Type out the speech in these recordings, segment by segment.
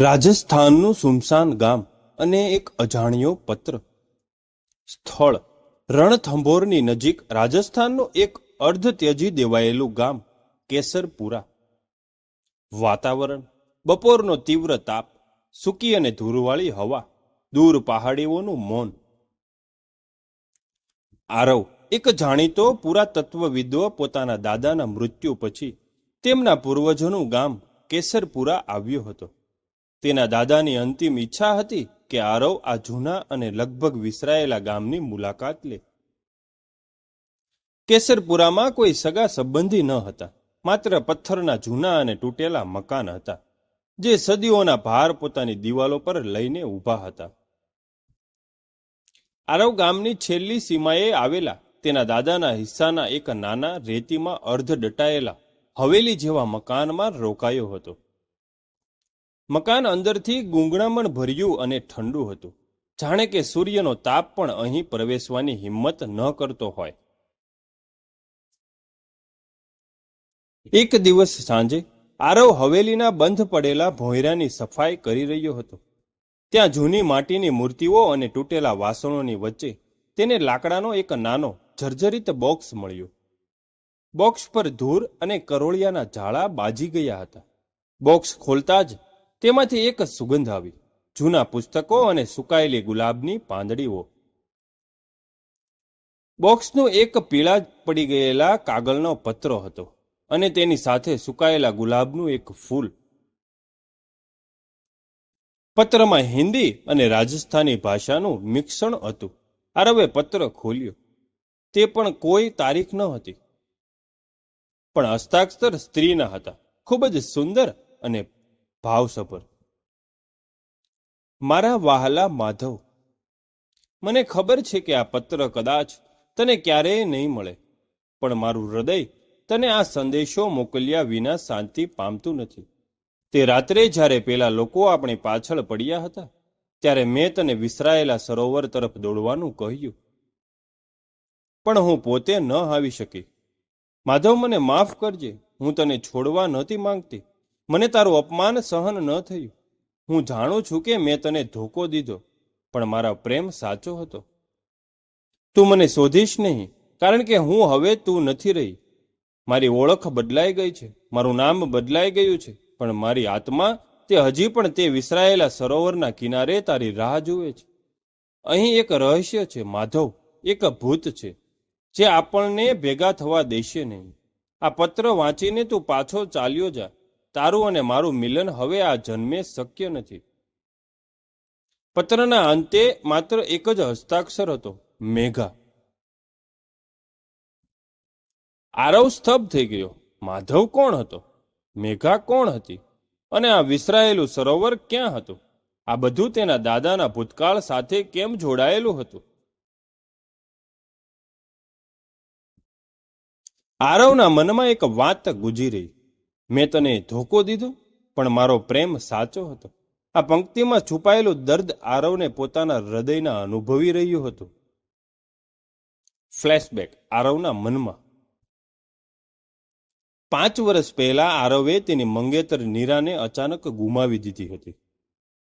રાજસ્થાનનું સુમસાન ગામ અને એક અજાણ્યો પત્ર. સ્થળ રણથંભોરની નજીક રાજસ્થાનનું એક અર્ધ ત્યજી દેવાયેલું ગામ કેસરપુરા. વાતાવરણ બપોરનો તીવ્ર તાપ, સૂકી અને ધૂળવાળી હવા, દૂર પહાડીઓનું મૌન. આરવ, એક જાણીતો પુરાતત્વવિદો, પોતાના દાદાના મૃત્યુ પછી તેમના પૂર્વજોનું ગામ કેસરપુરા આવ્યો હતો. તેના દાદાની અંતિમ ઈચ્છા હતી કે આરવ આ જૂના અને લગભગ વિસરાયેલા ગામની મુલાકાત લે. કેસરપુરામાં કોઈ સગા સંબંધી ન હતા, માત્ર પથ્થરના જૂના અને તૂટેલા મકાન હતા, જે સદીઓના ભાર પોતાની દિવાલો પર લઈને ઊભા હતા. આરવ ગામની છેલ્લી સીમાએ આવેલા તેના દાદાના હિસ્સાના એક નાના રેતીમાં અર્ધ દટાયેલા હવેલી જેવા મકાનમાં રોકાયો હતો. મકાન અંદરથી ગૂંગણામણ ભર્યું અને ઠંડુ હતું, જાણે કે સૂર્યનો તાપ પણ અહીં પ્રવેશવાની હિંમત ન કરતો હોય. એક દિવસ સાંજે આરવ હવેલીના બંધ પડેલા ભોંયરાની સફાઈ કરી રહ્યો હતો. ત્યાં જૂની માટીની મૂર્તિઓ અને તૂટેલા વાસણોની વચ્ચે તેને લાકડાનો એક નાનો જર્જરિત બોક્સ મળ્યો. બોક્સ પર ધૂળ અને કરોળિયાના જાળા બાજી ગયા હતા. બોક્સ ખોલતા જ તેમાંથી એક સુગંધ આવી, જૂના પુસ્તકો અને સુકાયેલી ગુલાબની પાંદડીઓ. બોક્સનું એક પીળા પડી ગયેલા કાગળનો પત્રો હતો અને તેની સાથે સુકાયેલા ગુલાબનું એક ફૂલ. પત્રમાં હિન્દી અને રાજસ્થાની ભાષાનું મિશ્રણ હતું. આરવે પત્ર ખોલ્યો. તે પણ કોઈ તારીખ ન હતી, પણ હસ્તાક્ષર સ્ત્રીના હતા, ખૂબ જ સુંદર અને ભાવસભર. મારા વહાલા માધવ, મને ખબર છે કે આ પત્ર કદાચ તને ક્યારેય નહીં મળે, પણ મારું હૃદય તને આ સંદેશો મોકલ્યા વિના શાંતિ પામતું નથી. તે રાત્રે જ્યારે પેલા લોકો આપણી પાછળ પડ્યા હતા, ત્યારે મેં તને વિસરાયેલા સરોવર તરફ દોડવાનું કહ્યું, પણ હું પોતે ન આવી શકી. માધવ, મને માફ કરજે. હું તને છોડવા નહોતી માંગતી. મને તારું અપમાન સહન ન થયું. હું જાણું છું કે મેં તને ધોકો દીધો, પણ મારા પ્રેમ સાચો હતો. તું મને શોધીશ નહીં, કારણ કે હું હવે તું નથી રહી. મારી ઓળખ બદલાઈ ગઈ છે, મારું નામ બદલાઈ ગયું છે, પણ મારી આત્મા તે હજી પણ તે વિસરાયેલા સરોવરના કિનારે તારી રાહ જુએ છે. અહીં એક રહસ્ય છે માધવ, એક ભૂત છે જે આપણને ભેગા થવા દેશે નહીં. આ પત્ર વાંચીને તું પાછો ચાલ્યો જા. તારું અને મારું મિલન હવે આ જન્મે શક્ય નથી. પત્રના અંતે માત્ર એક જ હસ્તાક્ષર હતો, મેઘા. આરવ સ્તબ્ધ થઈ ગયો. માધવ કોણ હતો? મેઘા કોણ હતી? અને આ વિસરાયેલું સરોવર ક્યાં હતું? આ બધું તેના દાદાના ભૂતકાળ સાથે કેમ જોડાયેલું હતું? આરવના મનમાં એક વાત ગુંજી રહી. મેં તને ધોકો દીધો, પણ મારો પ્રેમ સાચો હતો. આ પંક્તિમાં છુપાયેલું દર્દ આરવને પોતાના હૃદયના અનુભવી રહ્યું હતું. ફ્લેશબેક આરવના મનમાં. 5 વર્ષ પહેલા આરવે તેની મંગેતર નીરાને અચાનક ગુમાવી દીધી હતી.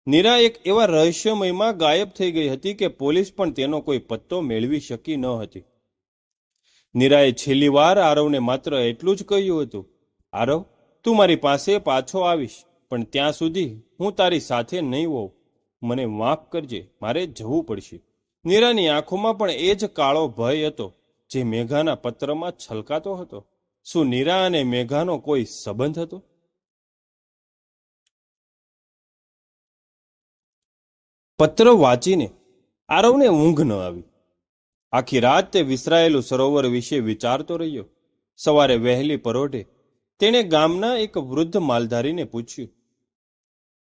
નીરા એક એવા રહસ્યમયમાં ગાયબ થઈ ગઈ હતી કે પોલીસ પણ તેનો કોઈ પત્તો મેળવી શકી ન હતી. નીરાએ છેલ્લી વાર આરવને માત્ર એટલું જ કહ્યું હતું, આરવ, તું મારી પાસે પાછો આવીશ, પણ ત્યાં સુધી હું તારી સાથે નહીં હોઉં. મને માફ કરજે, મારે જવું પડશે. નીરાની આંખોમાં પણ એ જ કાળો ભય હતો જે મેઘાના પત્રમાં છલકાતો હતો. શું નીરા અને મેઘાનો કોઈ સંબંધ હતો? પત્ર વાંચીને આરવને ઊંઘ ન આવી. આખી રાત તે વિસરાયેલું સરોવર વિશે વિચારતો રહ્યો. સવારે વહેલી પરોઢે તેણે ગામના એક વૃદ્ધ માલધારીને પૂછ્યું,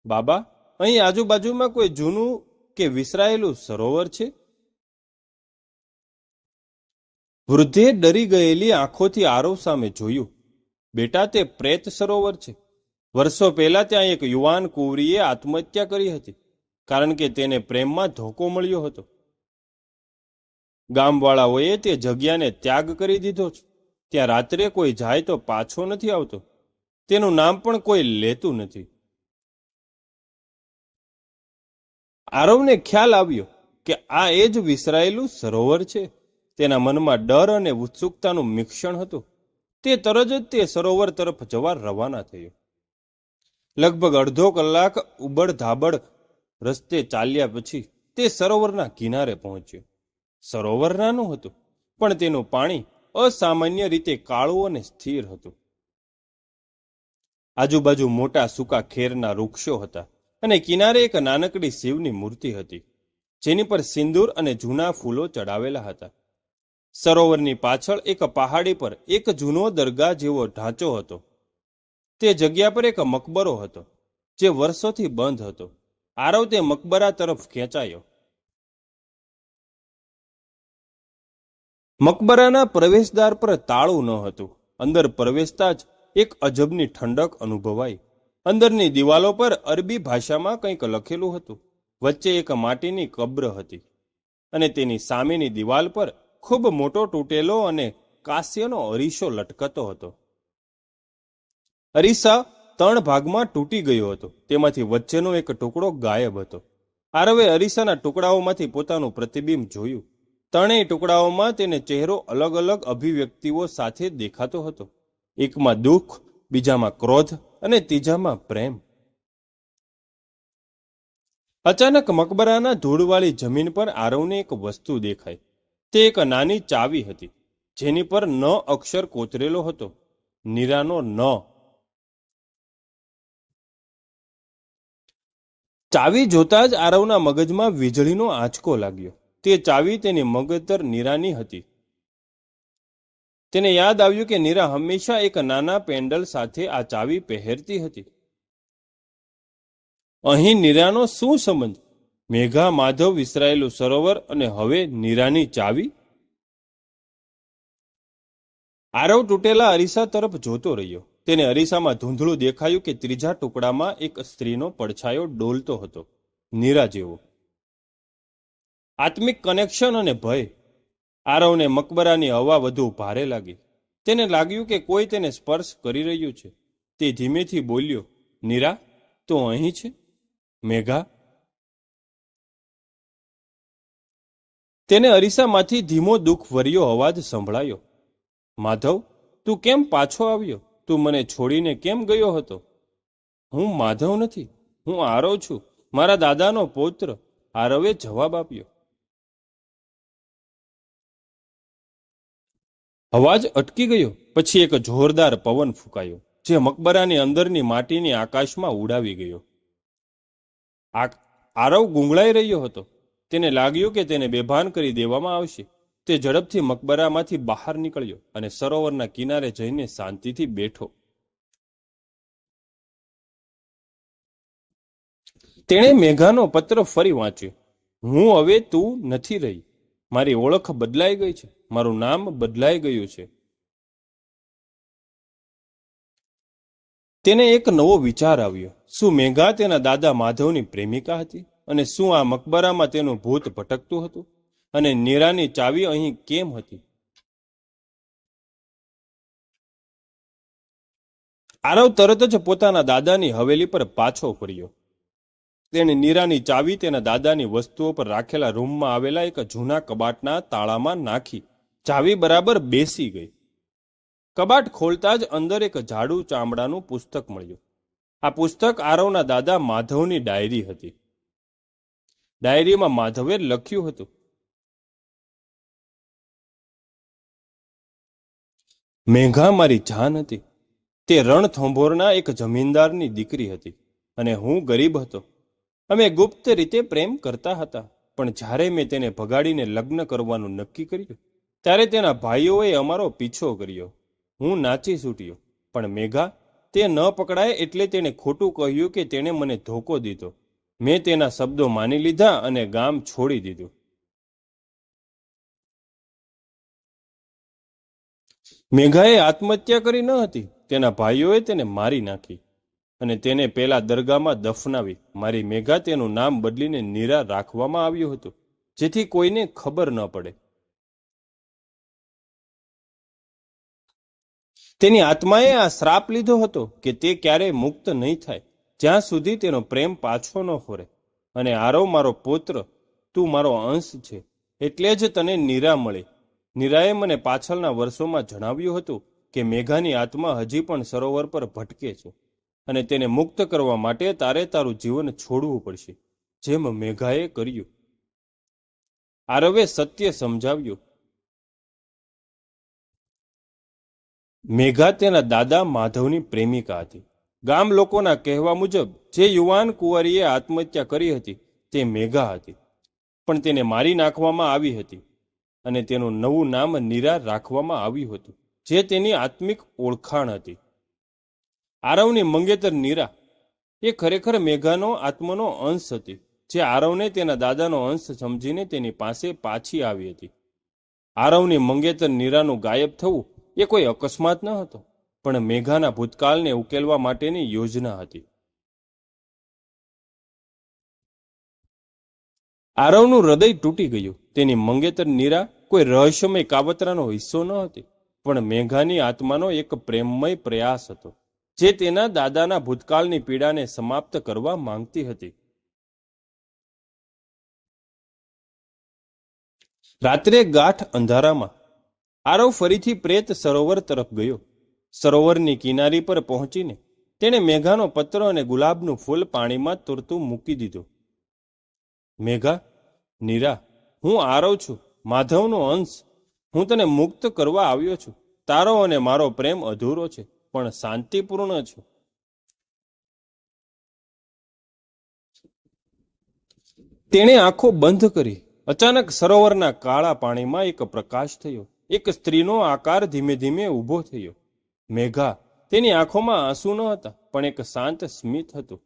બાબા, અહીં આજુબાજુમાં કોઈ જૂનું કે વિસરાયેલું સરોવર છે? વૃદ્ધે ડરી ગયેલી આંખોથી આરવ સામે જોયું. બેટા, તે પ્રેત સરોવર છે. વર્ષો પહેલા ત્યાં એક યુવાન કુંવરીએ આત્મહત્યા કરી હતી, કારણ કે તેને પ્રેમમાં ધોકો મળ્યો હતો. ગામવાળાઓએ તે જગ્યાને ત્યાગ કરી દીધો છે. ત્યાં રાત્રે કોઈ જાય તો પાછો નથી આવતો. તેનું નામ પણ કોઈ લેતું નથી. આરવને ખ્યાલ આવ્યો કે આ એ જ વિસરાયેલું સરોવર છે. તેના મનમાં ડર અને ઉત્સુકતાનું મિશ્રણ હતું. તે તરત જ તે સરોવર તરફ જવા રવાના થયો. લગભગ અડધો કલાક ઉબડ-ધાબડ રસ્તે ચાલ્યા પછી તે સરોવરના કિનારે પહોંચ્યો. સરોવર નાનું હતું, પણ તેનું પાણી અસામાન્ય રીતે કાળું અને સ્થિર હતું. આજુબાજુ મોટા સૂકા ખેરના વૃક્ષો હતા અને કિનારે એક નાનકડી શિવની મૂર્તિ હતી, જેની પર સિંદૂર અને જૂના ફૂલો ચડાવેલા હતા. સરોવરની પાછળ એક પહાડી પર એક જૂનો દરગાહ જેવો ઢાંચો હતો. તે જગ્યા પર એક મકબરો હતો, જે વર્ષોથી બંધ હતો. આરવ તે મકબરા તરફ ખેંચાયો. મકબરાના પ્રવેશદ્વાર પર તાળું ન હતું. અંદર પ્રવેશતા જ એક અજબની ઠંડક અનુભવાઈ. અંદરની દિવાલો પર અરબી ભાષામાં કંઈક લખેલું હતું. વચ્ચે એક માટીની કબ્ર હતી અને તેની સામેની દિવાલ પર ખૂબ મોટો તૂટેલો અને કાંસ્યનો અરીસો લટકતો હતો. અરીસા 3 ભાગમાં તૂટી ગયો હતો. તેમાંથી વચ્ચેનો એક ટુકડો ગાયબ હતો. આરવે અરીસાના ટુકડાઓમાંથી પોતાનું પ્રતિબિંબ જોયું. ત્રણેય ટુકડાઓમાં તેને ચહેરો અલગ અલગ અભિવ્યક્તિઓ સાથે દેખાતો હતો. એકમાં દુઃખ, બીજામાં ક્રોધ અને ત્રીજામાં પ્રેમ. અચાનક મકબરાના ધૂળવાળી જમીન પર આરવને એક વસ્તુ દેખાઈ. તે એક નાની ચાવી હતી, જેની પર ન અક્ષર કોતરેલો હતો. નીરાનો ન. ચાવી જોતા જ આરવના મગજમાં વીજળીનો આંચકો લાગ્યો. તે ચાવી તેની મગજતર નીરાની હતી. તેને યાદ આવ્યું કે નીરા હંમેશા એક નાના પેન્ડલ સાથે આ ચાવી પહેરતી હતી. અહીં નીરાનો શું સંબંધ? મેઘા, માધવ, વિસરાયેલું સરોવર અને હવે નીરાની ચાવી? આરવ તૂટેલા અરીસા તરફ જોતો રહ્યો. તેને અરીસામાં ધૂંધળું દેખાયું કે ત્રીજા ટુકડામાં એક સ્ત્રીનો પડછાયો ડોલતો હતો, નીરા જેવો. આત્મિક કનેક્શન અને ભય. આરવને મકબરાની હવા વધુ ભારે લાગી. તેને લાગ્યું કે કોઈ તેને સ્પર્શ કરી રહ્યું છે. તે ધીમેથી બોલ્યો, નીરા, તો અહીં છે? મેઘા? તેને અરીસામાંથી ધીમો દુઃખભર્યો અવાજ સંભળાયો. માધવ, તું કેમ પાછો આવ્યો? તું મને છોડીને કેમ ગયો હતો? હું માધવ નથી, હું આરવ છું, મારા દાદાનો પૌત્ર. આરવે જવાબ આપ્યો. અવાજ અટકી ગયો. પછી એક જોરદાર પવન ફૂંકાયો, જે મકબરાની અંદરની માટીની આકાશમાં ઉડાવી ગયો. આરવ ગુંગળાઈ રહ્યો હતો. તેને લાગ્યું કે તેને બેભાન કરી દેવામાં આવશે. તે ઝડપથી મકબરામાંથી બહાર નીકળ્યો અને સરોવરના કિનારે જઈને શાંતિથી બેઠો. તેણે મેઘાનો પત્ર ફરી વાંચ્યો. હું હવે તું નથી રહી. મારી ઓળખ બદલાઈ ગઈ છે. મારું નામ બદલાઈ ગયું છે. તેને એક નવો વિચાર આવ્યો. શું મેઘા તેના દાદા માધવની પ્રેમિકા હતી? અને શું આ મકબરામાં તેનું ભૂત ભટકતું હતું? અને નીરાની ચાવી અહીં કેમ હતી? આરવ તરત જ પોતાના દાદાની હવેલી પર પાછો ફર્યો. તેણે નીરાની ચાવી તેના દાદાની વસ્તુઓ પર રાખેલા રૂમમાં આવેલા એક જૂના કબાટના તાળામાં નાખી. ચાવી બરાબર બેસી ગઈ. કબાટ ખોલતા જ અંદર એક જાડું ચામડાનું પુસ્તક મળ્યું. આ પુસ્તક આરવના દાદા માધવની ડાયરી હતી. ડાયરીમાં માધવે લખ્યું હતું, મેઘા મારી જાન હતી. તે રણથંભોરના એક જમીનદારની દીકરી હતી અને હું ગરીબ હતો. અમે ગુપ્ત રીતે પ્રેમ કરતા હતા, પણ જ્યારે મેં તેને ભગાડીને લગ્ન કરવાનું નક્કી કર્યું, ત્યારે તેના ભાઈઓએ અમારો પીછો કર્યો. હું નાચી છૂટ્યો, પણ મેઘા, તે ન પકડાય એટલે તેણે ખોટું કહ્યું કે તેણે મને ધોકો દીધો. મેં તેના શબ્દો માની લીધા અને ગામ છોડી દીધું. મેઘાએ આત્મહત્યા કરી ન હતી. તેના ભાઈઓએ તેને મારી નાખી અને તેને પેલા દરગાહમાં દફનાવી. મારી મેઘા તેનું નામ બદલીને નીરા રાખવામાં આવ્યું હતું, જેથી કોઈને ખબર ન પડે. તેની આત્માએ આ શ્રાપ લીધો હતો કે તે ક્યારેય મુક્ત નહીં થાય, જ્યાં સુધી તેનો પ્રેમ પાછો ન ફરે. અને આરવ મારો પુત્ર, તું મારો અંશ છે, એટલે જ તને નીરા મળી. નીરાએ મને પાછળના વર્ષોમાં જણાવ્યું હતું કે મેઘાની આત્મા હજી પણ સરોવર પર ભટકે છે, અને તેને મુક્ત કરવા માટે તારે તારું જીવન છોડવું પડશે, જેમ મેઘાએ કર્યું. આરવે સત્ય સમજાવ્યું. મેઘા તેના દાદા માધવની પ્રેમિકા હતી. ગામ લોકોના કહેવા મુજબ જે યુવાન કુંવરીએ આત્મહત્યા કરી હતી તે મેઘા હતી, પણ તેને મારી નાખવામાં આવી હતી, અને તેનું નવું નામ નીરા રાખવામાં આવ્યું હતું, જે તેની આત્મિક ઓળખાણ હતી. આરવની મંગેતર નીરા એ ખરેખર મેઘાનો આત્મનો અંશ હતી, જે આરવને તેના દાદાનો અંશ સમજીને તેની પાસે પાછી આવી હતી. આરવની મંગેતર નીરાનું ગાયબ થવું એ કોઈ અકસ્માત ન હતો, પણ મેઘાના ભૂતકાળને ઉકેલવા માટેની યોજના હતી. આરવનું હૃદય તૂટી ગયું. તેની મંગેતર નીરા કોઈ રહસ્યમય કાવતરાનો હિસ્સો ન હતી, પણ મેઘાની આત્માનો એક પ્રેમમય પ્રયાસ હતો, જે તેના દાદાના ભૂતકાળની પીડાને સમાપ્ત કરવા માંગતી હતી. રાત્રે ગાઢ અંધારામાં આરવ ફરીથી પ્રેત સરોવર તરફ ગયો. સરોવરની કિનારી પર પહોંચીને તેણે મેઘાનો પત્ર અને ગુલાબનું ફૂલ પાણીમાં તરતું મૂકી દીધું. મેઘા, નીરા, હું આરવ છું, માધવનો અંશ. હું તને મુક્ત કરવા આવ્યો છું. તારો અને મારો પ્રેમ અધૂરો છે, પણ શાંતિપૂર્ણ છે. તેણે આંખો બંધ કરી. અચાનક સરોવરના કાળા પાણીમાં એક પ્રકાશ થયો. એક સ્ત્રીનો આકાર ધીમે ધીમે ઊભો થયો. મેઘા, તેની આંખોમાં આંસુ ન હતા, પણ એક શાંત સ્મિત હતું.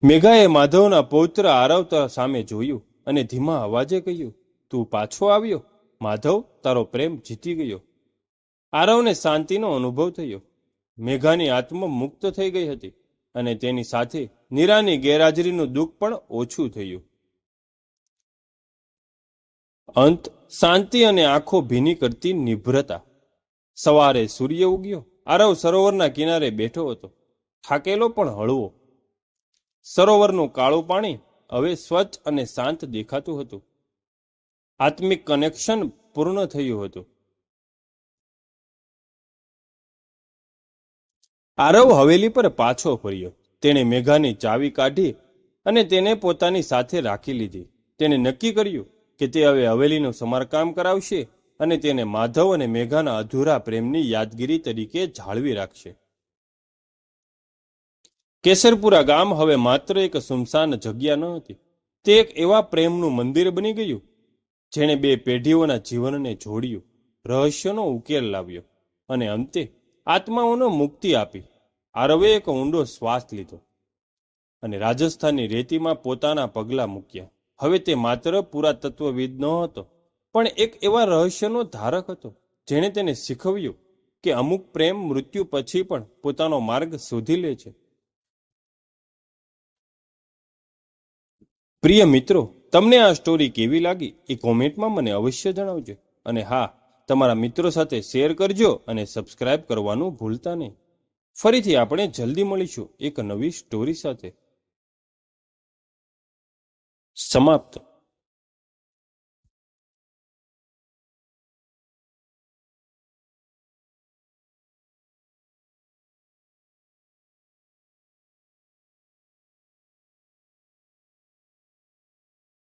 મેઘાએ માધવના પૌત્ર આરવ સામે જોયું અને ધીમા અવાજે કહ્યું, તું પાછો આવ્યો. માધવ, તારો પ્રેમ જીતી ગયો. આરવને શાંતિનો અનુભવ થયો. મેઘાની આત્મા મુક્ત થઈ ગઈ હતી, અને તેની સાથે નીરાની ગેરહાજરીનું દુઃખ પણ ઓછું થયું. અંત, શાંતિ અને આંખો ભીની કરતી નિભૃતા. સવારે સૂર્ય ઉગ્યો. આરવ સરોવરના કિનારે બેઠો હતો, થાકેલો પણ હળવો. સરોવરનું કાળું પાણી હવે સ્વચ્છ અને શાંત દેખાતું હતું. આત્મિક કનેક્શન પૂર્ણ થયું હતું. આરવ હવેલી પર પાછો ફર્યો. તેણે મેઘાની ચાવી કાઢી અને તેને પોતાની સાથે રાખી લીધી. તેણે નક્કી કર્યું કે તે હવે હવેલીનું સમારકામ કરાવશે અને તેને માધવ અને મેઘાના અધૂરા પ્રેમની યાદગીરી તરીકે જાળવી રાખશે. કેસરપુરા ગામ હવે માત્ર એક સુમસાન જગ્યા ન હતી. તે એક એવા પ્રેમનું મંદિર બની ગયું, જેણે બે પેઢીઓના જીવનને જોડ્યું, રહસ્યનો ઉકેલ લાવ્યો, અને અંતે આત્માઓને મુક્તિ આપી. આરવે એક ઊંડો શ્વાસ લીધો અને રાજસ્થાનની રેતીમાં પોતાના પગલાં મૂક્યા. હવે તે માત્ર પુરાતત્વવિદ ન હતો, પણ એક એવા રહસ્યનો ધારક હતો, જેણે તેને શીખવ્યું કે અમુક પ્રેમ મૃત્યુ પછી પણ પોતાનો માર્ગ શોધી લે છે. પ્રિય મિત્રો, તમને આ સ્ટોરી કેવી લાગી એ કોમેન્ટમાં મને અવશ્ય જણાવજો. અને હા, તમારા મિત્રો સાથે શેર કરજો અને સબસ્ક્રાઇબ કરવાનું ભૂલતા નહીં. ફરીથી આપણે જલ્દી મળીશું એક નવી સ્ટોરી સાથે. સમાપ્ત.